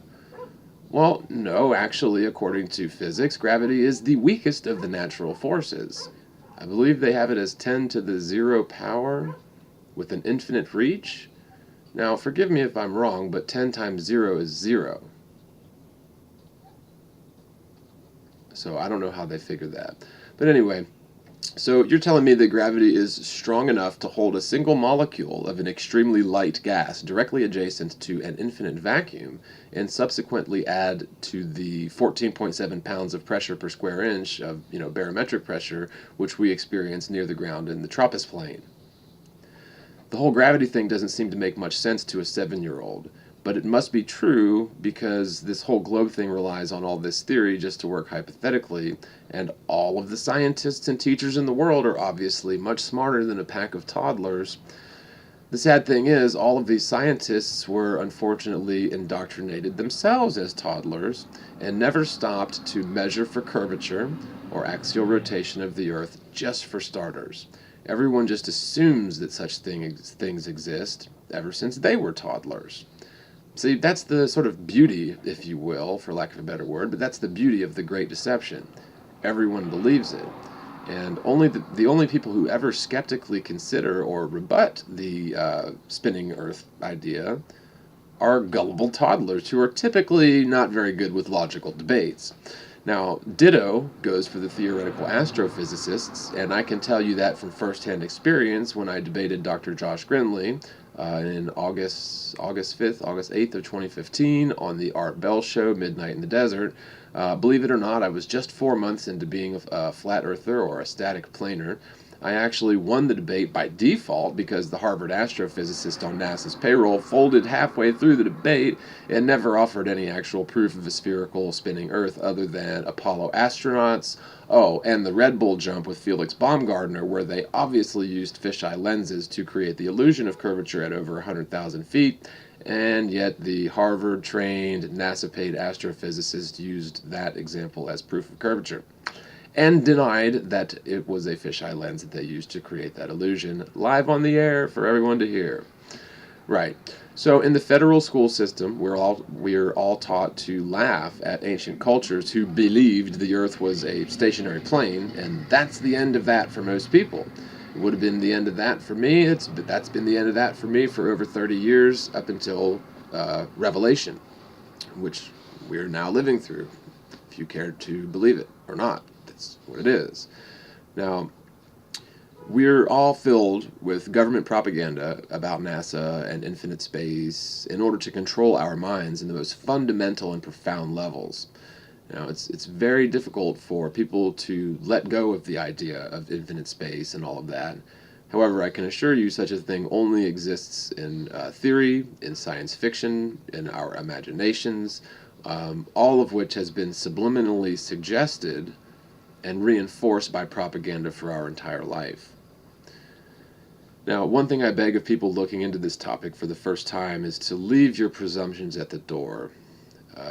Speaker 1: Well, no, actually, according to physics, gravity is the weakest of the natural forces. I believe they have it as 10 to the 0 power with an infinite reach. Now, forgive me if I'm wrong, but 10 times 0 is 0. So I don't know how they figured that. But anyway, so you're telling me that gravity is strong enough to hold a single molecule of an extremely light gas directly adjacent to an infinite vacuum and subsequently add to the 14.7 pounds of pressure per square inch of, barometric pressure, which we experience near the ground in the troposphere. The whole gravity thing doesn't seem to make much sense to a 7-year-old. but it must be true because this whole globe thing relies on all this theory just to work hypothetically, and all of the scientists and teachers in the world are obviously much smarter than a pack of toddlers. The sad thing is, all of these scientists were unfortunately indoctrinated themselves as toddlers and never stopped to measure for curvature or axial rotation of the Earth, just for starters. Everyone just assumes that such things exist ever since they were toddlers. See, that's the sort of beauty, if you will, for lack of a better word, but that's the beauty of the Great Deception. Everyone believes it. And only the only people who ever skeptically consider or rebut the spinning Earth idea are gullible toddlers who are typically not very good with logical debates. Now, ditto goes for the theoretical astrophysicists, and I can tell you that from firsthand experience when I debated Dr. Josh Grindley in August 5th, August 8th of 2015 on the Art Bell Show, Midnight in the Desert. Believe it or not, I was just 4 months into being a flat earther or a static planar. I actually won the debate by default because the Harvard astrophysicist on NASA's payroll folded halfway through the debate and never offered any actual proof of a spherical spinning Earth other than Apollo astronauts. Oh, and the Red Bull jump with Felix Baumgartner, where they obviously used fisheye lenses to create the illusion of curvature at over 100,000 feet, and yet the Harvard-trained, NASA-paid astrophysicist used that example as proof of curvature and denied that it was a fisheye lens that they used to create that illusion, live on the air for everyone to hear. Right. So in the federal school system, we're all taught to laugh at ancient cultures who believed the Earth was a stationary plane, and that's the end of that for most people. It would have been the end of that for me. That's been the end of that for me for over 30 years, up until Revelation, which we're now living through, if you care to believe it or not. That's what it is. Now, we're all filled with government propaganda about NASA and infinite space in order to control our minds in the most fundamental and profound levels. Now, it's very difficult for people to let go of the idea of infinite space and all of that. However, I can assure you such a thing only exists in theory, in science fiction, in our imaginations, all of which has been subliminally suggested and reinforced by propaganda for our entire life. Now, one thing I beg of people looking into this topic for the first time is to leave your presumptions at the door.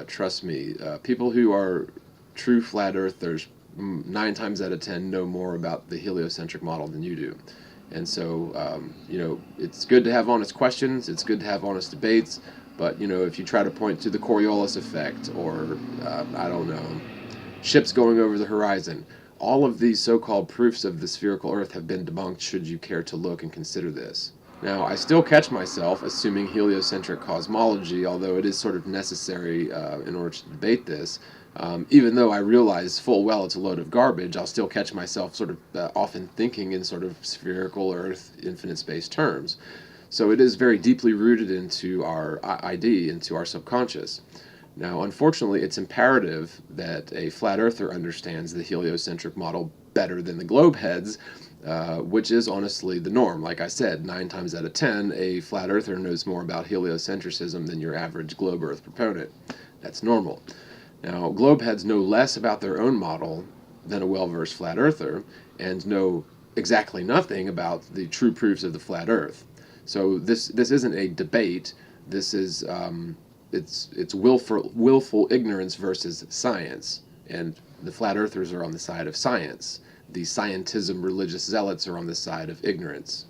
Speaker 1: Trust me, people who are true flat earthers 9 times out of 10 know more about the heliocentric model than you do. And so, it's good to have honest questions, it's good to have honest debates, but, if you try to point to the Coriolis effect or, I don't know, ships going over the horizon, all of these so-called proofs of the spherical Earth have been debunked should you care to look and consider this. Now, I still catch myself assuming heliocentric cosmology, although it is sort of necessary in order to debate this. Even though I realize full well it's a load of garbage, I'll still catch myself sort of often thinking in sort of spherical Earth, infinite space terms. So it is very deeply rooted into our ID, into our subconscious. Now, unfortunately, it's imperative that a flat earther understands the heliocentric model better than the globe heads, which is honestly the norm. Like I said, 9 times out of 10, a flat earther knows more about heliocentrism than your average globe earth proponent. That's normal. Now, globe heads know less about their own model than a well-versed flat earther, and know exactly nothing about the true proofs of the flat earth. So this isn't a debate. This is it's willful ignorance versus science, and the flat earthers are on the side of science. The scientism religious zealots are on the side of ignorance.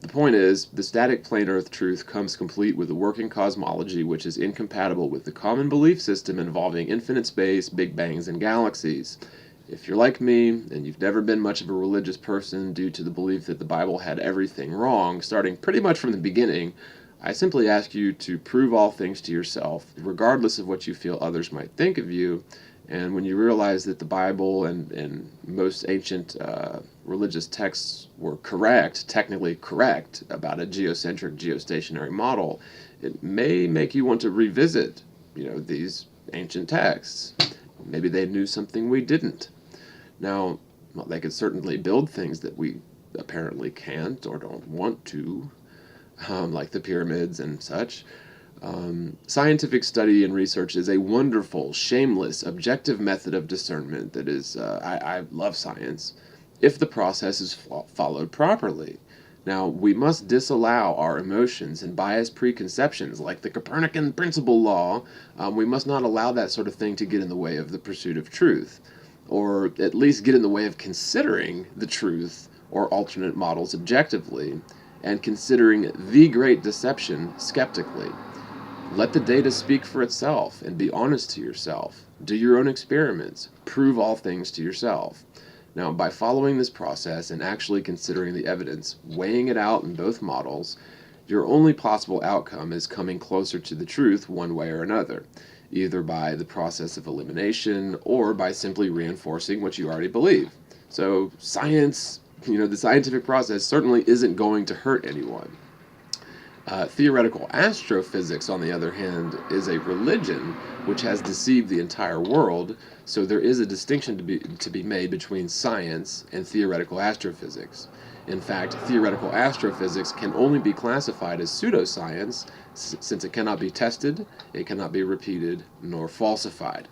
Speaker 1: The point is, the static plane Earth truth comes complete with a working cosmology which is incompatible with the common belief system involving infinite space, big bangs, and galaxies. If you're like me, and you've never been much of a religious person due to the belief that the Bible had everything wrong, starting pretty much from the beginning, I simply ask you to prove all things to yourself, regardless of what you feel others might think of you. And when you realize that the Bible and most ancient religious texts were correct, technically correct, about a geocentric, geostationary model, it may make you want to revisit, these ancient texts. Maybe they knew something we didn't. Now, they could certainly build things that we apparently can't or don't want to, like the pyramids and such. Scientific study and research is a wonderful, shameless, objective method of discernment that is, I love science, if the process is followed properly. Now, we must disallow our emotions and biased preconceptions like the Copernican principle law. We must not allow that sort of thing to get in the way of the pursuit of truth, or at least get in the way of considering the truth or alternate models objectively, and considering the great deception skeptically. Let the data speak for itself and be honest to yourself. Do your own experiments. Prove all things to yourself. Now, by following this process and actually considering the evidence, weighing it out in both models, your only possible outcome is coming closer to the truth one way or another, either by the process of elimination or by simply reinforcing what you already believe. So, science, the scientific process certainly isn't going to hurt anyone. Theoretical astrophysics, on the other hand, is a religion which has deceived the entire world, so there is a distinction to be made between science and theoretical astrophysics. In fact, theoretical astrophysics can only be classified as pseudoscience since it cannot be tested, it cannot be repeated, nor falsified.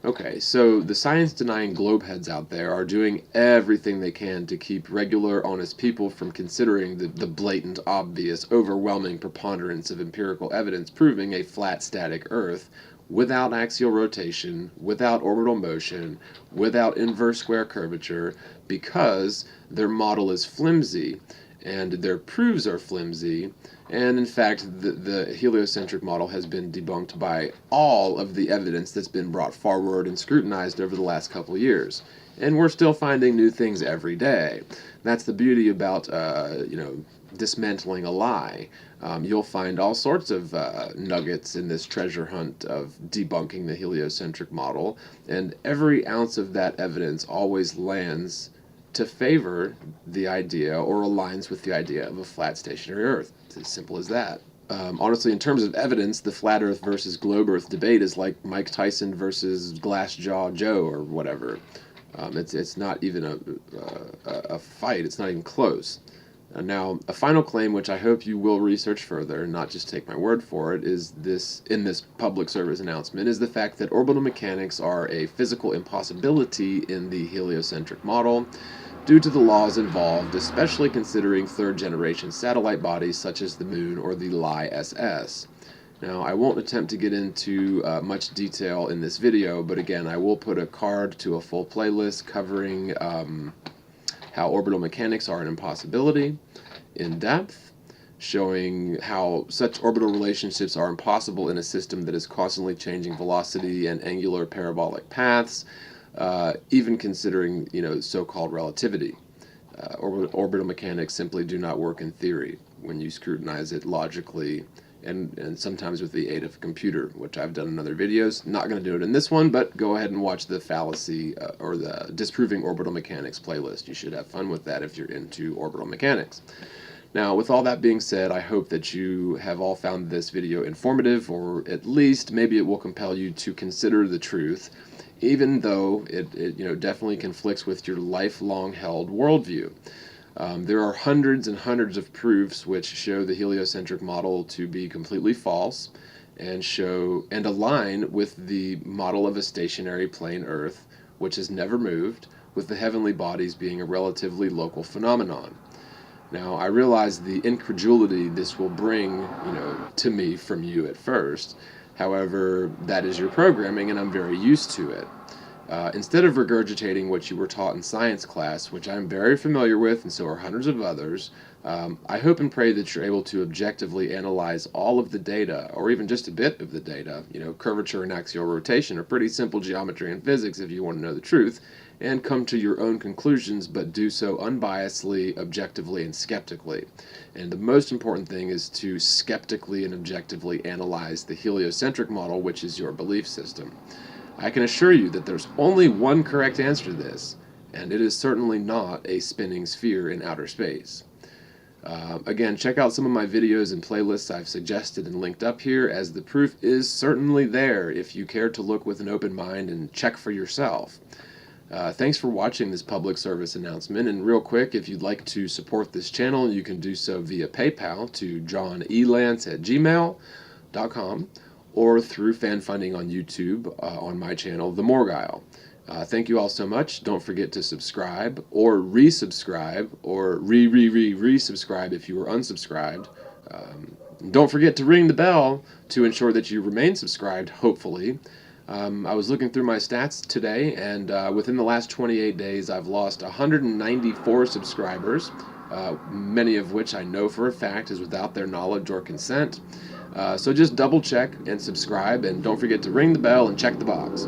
Speaker 1: Okay, so the science-denying globeheads out there are doing everything they can to keep regular, honest people from considering the blatant, obvious, overwhelming preponderance of empirical evidence proving a flat, static Earth without axial rotation, without orbital motion, without inverse square curvature, because their model is flimsy and their proofs are flimsy, and in fact the heliocentric model has been debunked by all of the evidence that's been brought forward and scrutinized over the last couple of years. And we're still finding new things every day. That's the beauty about dismantling a lie. You'll find all sorts of nuggets in this treasure hunt of debunking the heliocentric model, and every ounce of that evidence always lands to favor the idea or aligns with the idea of a flat stationary Earth. It's as simple as that. Honestly, in terms of evidence, the flat Earth versus globe Earth debate is like Mike Tyson versus Glassjaw Joe or whatever. It's not even a fight. It's not even close. Now, a final claim, which I hope you will research further and not just take my word for it, is this in this public service announcement, is the fact that orbital mechanics are a physical impossibility in the heliocentric model due to the laws involved, especially considering third-generation satellite bodies such as the Moon or the LISS. Now, I won't attempt to get into much detail in this video, but again, I will put a card to a full playlist covering how orbital mechanics are an impossibility in depth, showing how such orbital relationships are impossible in a system that is constantly changing velocity and angular parabolic paths, even considering so-called relativity. Orbital mechanics simply do not work in theory when you scrutinize it logically and sometimes with the aid of a computer, which I've done in other videos. Not going to do it in this one, but go ahead and watch the fallacy or the disproving orbital mechanics playlist. You should have fun with that if you're into orbital mechanics. Now, with all that being said, I hope that you have all found this video informative, or at least maybe it will compel you to consider the truth, even though it definitely conflicts with your lifelong held worldview. There are hundreds and hundreds of proofs which show the heliocentric model to be completely false and align with the model of a stationary plane Earth, which has never moved, with the heavenly bodies being a relatively local phenomenon. Now, I realize the incredulity this will bring, to me from you at first. However, that is your programming, and I'm very used to it. Instead of regurgitating what you were taught in science class, which I'm very familiar with, and so are hundreds of others, I hope and pray that you're able to objectively analyze all of the data, or even just a bit of the data. Curvature and axial rotation are pretty simple geometry and physics if you want to know the truth, and come to your own conclusions, but do so unbiasedly, objectively, and skeptically. And the most important thing is to skeptically and objectively analyze the heliocentric model, which is your belief system. I can assure you that there's only one correct answer to this, and it is certainly not a spinning sphere in outer space. Again, check out some of my videos and playlists I've suggested and linked up here, as the proof is certainly there if you care to look with an open mind and check for yourself. Thanks for watching this public service announcement, and real quick, if you'd like to support this channel, you can do so via PayPal to johneLance@gmail.com, or through fan funding on YouTube on my channel, The Morgile. Thank you all so much. Don't forget to subscribe or resubscribe or resubscribe if you were unsubscribed. Don't forget to ring the bell to ensure that you remain subscribed, hopefully. I was looking through my stats today, and within the last 28 days, I've lost 194 subscribers, many of which I know for a fact is without their knowledge or consent. So just double check and subscribe, and don't forget to ring the bell and check the box.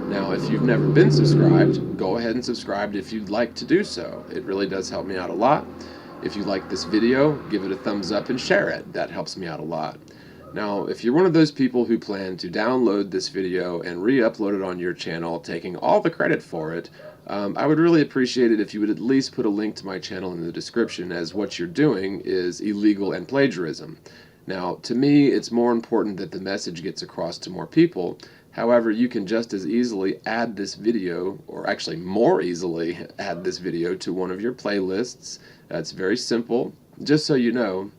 Speaker 1: Now, if you've never been subscribed, go ahead and subscribe if you'd like to do so. It really does help me out a lot. If you like this video, give it a thumbs up and share it. That helps me out a lot. Now, if you're one of those people who plan to download this video and re-upload it on your channel, taking all the credit for it, I would really appreciate it if you would at least put a link to my channel in the description, as what you're doing is illegal and plagiarism. Now, to me, it's more important that the message gets across to more people. However, you can just as easily add this video, or actually more easily add this video to one of your playlists. It's very simple. Just so you know,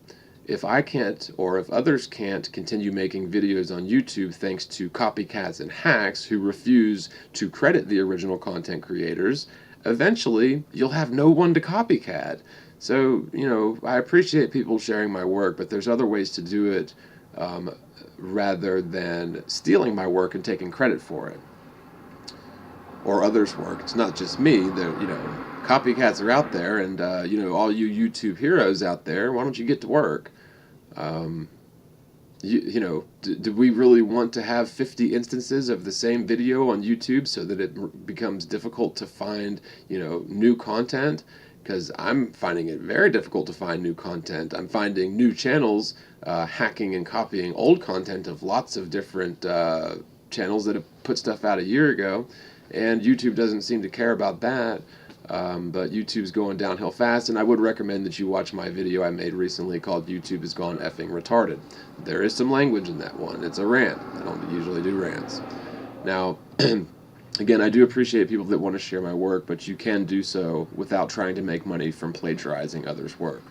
Speaker 1: if I can't, or if others can't, continue making videos on YouTube thanks to copycats and hacks who refuse to credit the original content creators, eventually you'll have no one to copycat. So, I appreciate people sharing my work, but there's other ways to do it rather than stealing my work and taking credit for it. Or others' work. It's not just me. Copycats are out there, and all you YouTube heroes out there, why don't you get to work? Do we really want to have 50 instances of the same video on YouTube so that it becomes difficult to find, new content? Because I'm finding it very difficult to find new content. I'm finding new channels hacking and copying old content of lots of different channels that have put stuff out a year ago, and YouTube doesn't seem to care about that. But YouTube's going downhill fast, and I would recommend that you watch my video I made recently called YouTube has gone effing retarded. There is some language in that one. It's a rant. I don't usually do rants. Now, again, I do appreciate people that want to share my work, but you can do so without trying to make money from plagiarizing others' work.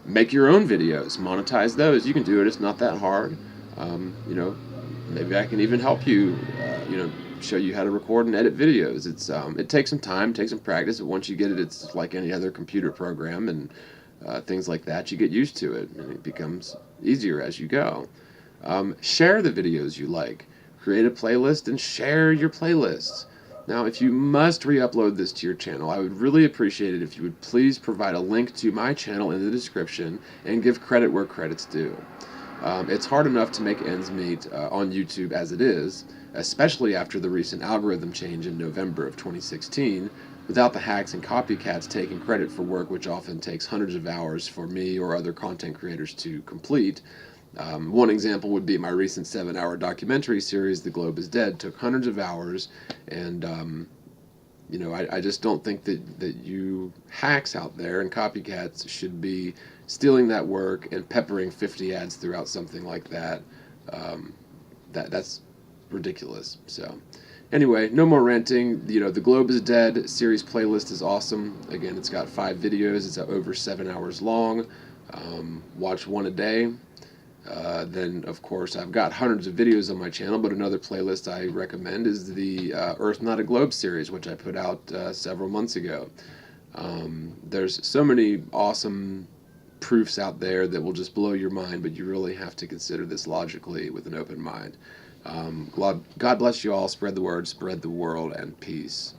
Speaker 1: Make your own videos. Monetize those. You can do it. It's not that hard. Maybe I can even help you, show you how to record and edit videos. It takes some time, takes some practice, but once you get it, it's like any other computer program, and things like that. You get used to it, and it becomes easier as you go. Share the videos you like. Create a playlist and share your playlists. Now, if you must re-upload this to your channel, I would really appreciate it if you would please provide a link to my channel in the description and give credit where credit's due. It's hard enough to make ends meet on YouTube as it is, especially after the recent algorithm change in November of 2016, without the hacks and copycats taking credit for work which often takes hundreds of hours for me or other content creators to complete. One example would be my recent 7-hour documentary series, The Globe is Dead. Took hundreds of hours, and I just don't think that you hacks out there and copycats should be stealing that work and peppering 50 ads throughout something like that. That's ridiculous. So anyway, no more ranting. The Globe is Dead series playlist is awesome. Again, it's got 5 videos. It's over 7 hours long. Watch one a day. Then, of course, I've got hundreds of videos on my channel, but another playlist I recommend is the Earth Not a Globe series, which I put out several months ago. There's so many awesome proofs out there that will just blow your mind, but you really have to consider this logically with an open mind. God bless you all. Spread the word, spread the world, and peace.